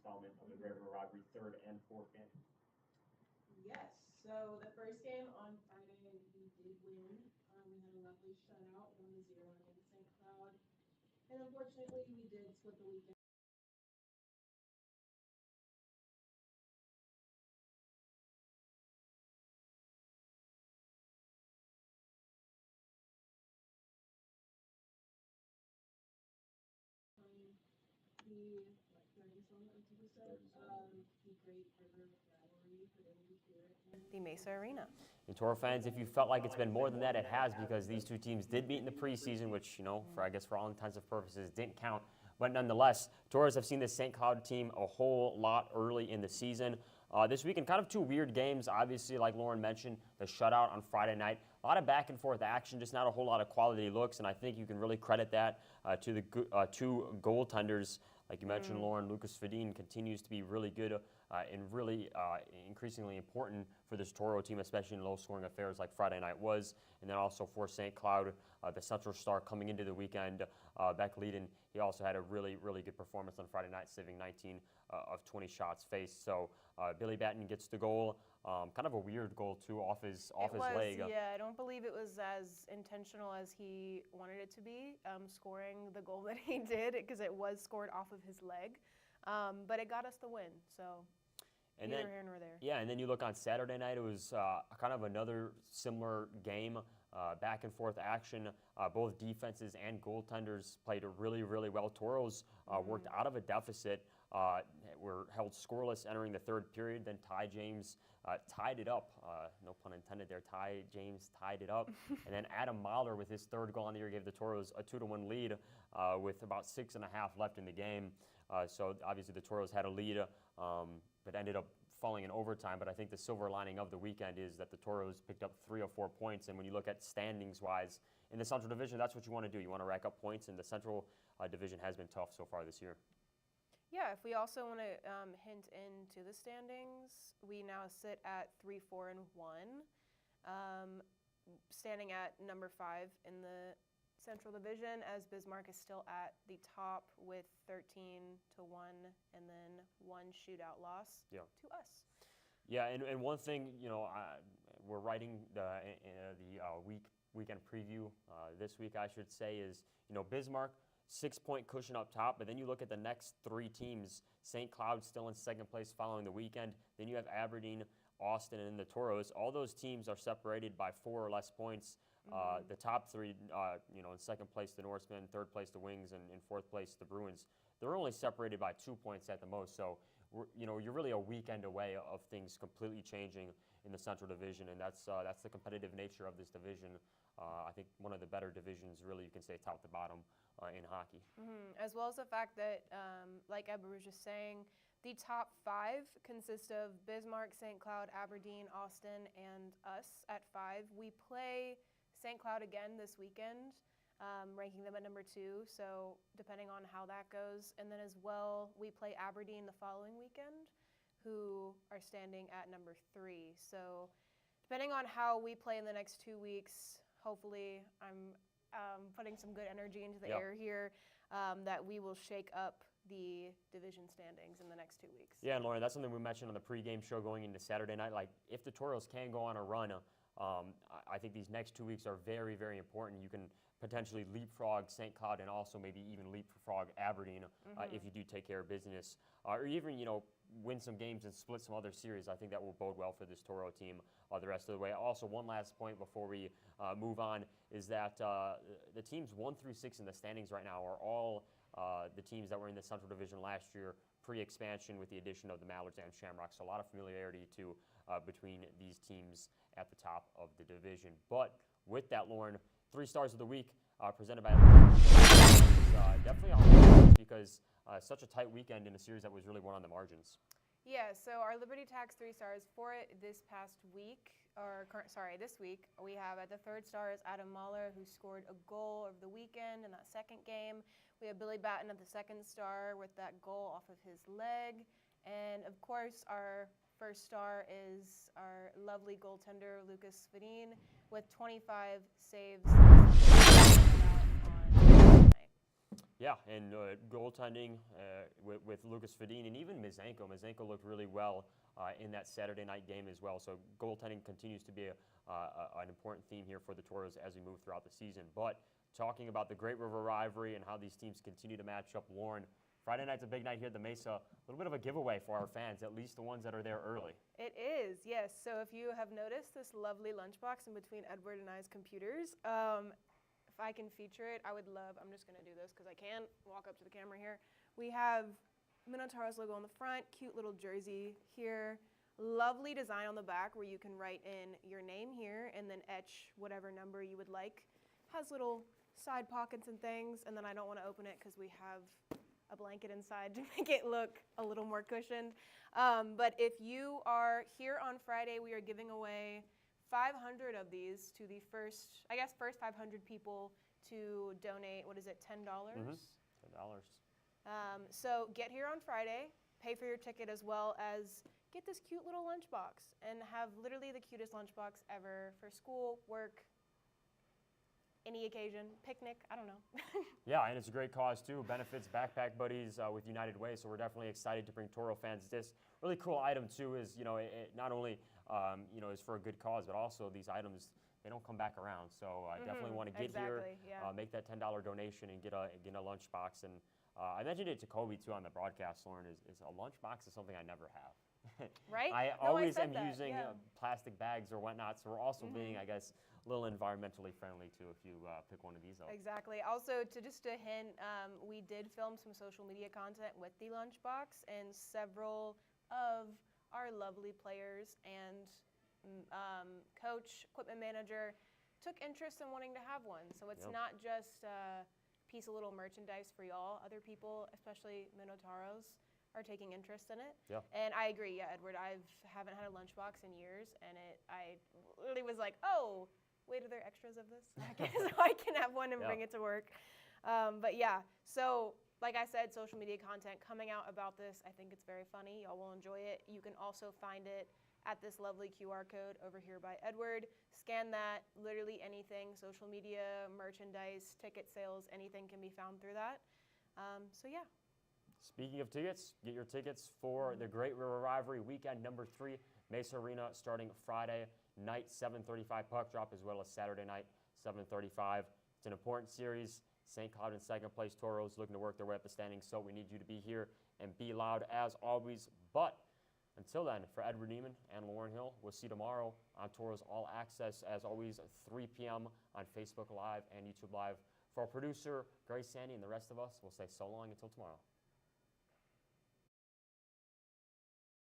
installment of the River Rivalry, third and fourth game. Yes. So the first game on Friday, we did win. We had a lovely shutout, 1-0 against St. Cloud. And unfortunately, we did split the weekend. The third installment of the Great River Rivalry for those who hear it in the Mesa Arena. And Toro fans, if you felt like it's been more than that, it has, because these two teams did meet in the preseason, which, I guess for all intents and purposes, didn't count. But nonetheless, Toros have seen this St. Cloud team a whole lot early in the season. This weekend, kind of two weird games. Obviously, like Lauren mentioned, the shutout on Friday night. A lot of back and forth action, just not a whole lot of quality looks, and I think you can really credit that to the two goaltenders. Like you mentioned, Lauren, Lucas Fedin continues to be really good and really increasingly important for this Toro team, especially in low-scoring affairs like Friday night was. And then also for St. Cloud, the Central Star coming into the weekend, Beck Leiden, he also had a really, really good performance on Friday night, saving 19 of 20 shots faced. So Billy Batten gets the goal. Kind of a weird goal, too, off his leg. Yeah, I don't believe it was as intentional as he wanted it to be, scoring the goal that he did, because it was scored off of his leg. But it got us the win, so neither here nor there. Yeah, and then you look on Saturday night, it was kind of another similar game, back and forth action. Both defenses and goaltenders played really, really well. Toros worked out of a deficit, were held scoreless entering the third period. Then Ty James tied it up. No pun intended there. Ty James tied it up. And then Adam Mahler, with his third goal on the year, gave the Toros a 2-1 lead with about 6.5 left in the game. So obviously the Toros had a lead, but ended up falling in overtime. But I think the silver lining of the weekend is that the Toros picked up 3 or 4 points. And when you look at standings-wise in the Central Division, that's what you want to do. You want to rack up points, and the Central Division has been tough so far this year. Yeah, if we also want to hint into the standings, we now sit at 3-4-1, standing at number 5 in the Central Division, as Bismarck is still at the top with 13-1 and then 1 shootout loss to us. Yeah, and one thing, we're writing the weekend preview this week, I should say, is, Bismarck, 6-point cushion up top, but then you look at the next 3 teams. St. Cloud still in second place following the weekend. Then you have Aberdeen, Austin, and the Toros. All those teams are separated by 4 or less points. The top 3, in second place, the Norsemen, third place, the Wings, and in fourth place, the Bruins. They're only separated by 2 points at the most. So, you're really a weekend away of things completely changing in the Central Division, and that's the competitive nature of this division. I think one of the better divisions, really, you can say top to bottom in hockey. As well as the fact that, like Ebba was just saying, the top 5 consist of Bismarck, St. Cloud, Aberdeen, Austin, and us at 5. We play St. Cloud again this weekend, ranking them at number 2, so depending on how that goes. And then as well, we play Aberdeen the following weekend, who are standing at number 3. So depending on how we play in the next 2 weeks, hopefully I'm putting some good energy into the air here, that we will shake up the division standings in the next 2 weeks. Yeah, and Lauren, that's something we mentioned on the pregame show going into Saturday night. Like, if the Toros can go on a run, I think these next 2 weeks are very, very important. You can potentially leapfrog St. Cloud and also maybe even leapfrog Aberdeen if you do take care of business. Or even, win some games and split some other series. I think that will bode well for this Toro team the rest of the way. Also, one last point before we move on is that the teams 1 through 6 in the standings right now are all the teams that were in the Central Division last year, pre-expansion, with the addition of the Mallards and Shamrocks. So a lot of familiarity between these teams at the top of the division. But with that, Lauren, 3 stars of the week presented by definitely on because such a tight weekend in a series that was really won on the margins. Yeah, so our Liberty Tax 3 stars for it this week, we have at the 3rd star is Adam Mahler, who scored a goal over the weekend in that second game. We have Billy Batten at the 2nd star with that goal off of his leg. And of course, our 1st star is our lovely goaltender, Lucas Fedin, with 25 saves. Yeah, Yeah, and goaltending with Lucas Fedin and even Mizanko. Mizanko looked really well in that Saturday night game as well. So goaltending continues to be an important theme here for the Toros as we move throughout the season. But talking about the Great River rivalry and how these teams continue to match up, Lauren, Friday night's a big night here at the Mesa. A little bit of a giveaway for our fans, at least the ones that are there early. It is, yes. So if you have noticed this lovely lunchbox in between Edward and I's computers, if I can feature it, I would love, I'm just going to do this because I can walk up to the camera here. We have Minotaur's logo on the front, cute little jersey here, lovely design on the back where you can write in your name here and then etch whatever number you would like. Has little side pockets and things, and then I don't want to open it because we have a blanket inside to make it look a little more cushioned. But if you are here on Friday, we are giving away 500 of these to the first 500 people to donate, what is it, $10? $10. So get here on Friday, pay for your ticket as well as get this cute little lunchbox and have literally the cutest lunchbox ever for school, work, any occasion, picnic, I don't know. Yeah, and it's a great cause too. Benefits Backpack Buddies with United Way, so we're definitely excited to bring Toro fans this. Really cool item too is, it not only, is for a good cause, but also these items, they don't come back around. So I definitely want to get here, make that $10 donation and get a lunchbox. And I mentioned it to Kobe too on the broadcast, Lauren, is a lunchbox is something I never have. Right? I No, always am that, using plastic bags or whatnot, so we're also being, I guess, a little environmentally friendly too if you pick one of these up. Exactly. Also, just a hint, we did film some social media content with the lunchbox, and several of our lovely players and coach, equipment manager took interest in wanting to have one. So it's not just a piece of little merchandise for y'all. Other people, especially Minotauros, are taking interest in it. Yeah. And I agree, Edward, I haven't had a lunchbox in years, and I literally was like, oh, wait, are there extras of this? So I can have one and bring it to work. But yeah, so like I said, social media content coming out about this. I think it's very funny. Y'all will enjoy it. You can also find it at this lovely QR code over here by Edward. Scan that, literally anything, social media, merchandise, ticket sales, anything can be found through that. So yeah. Speaking of tickets, get your tickets for the Great River Rivalry weekend number 3, Mesa Arena, starting Friday night, 7:35 puck drop, as well as Saturday night, 7:35. It's an important series. St. Cloud in second place, Toros looking to work their way up the standings, so we need you to be here and be loud as always. But until then, for Edward Nieman and Lauren Hill, we'll see you tomorrow on Tauros All Access, as always, 3 p.m. on Facebook Live and YouTube Live. For our producer, Grace Sandy, and the rest of us, we'll say so long until tomorrow.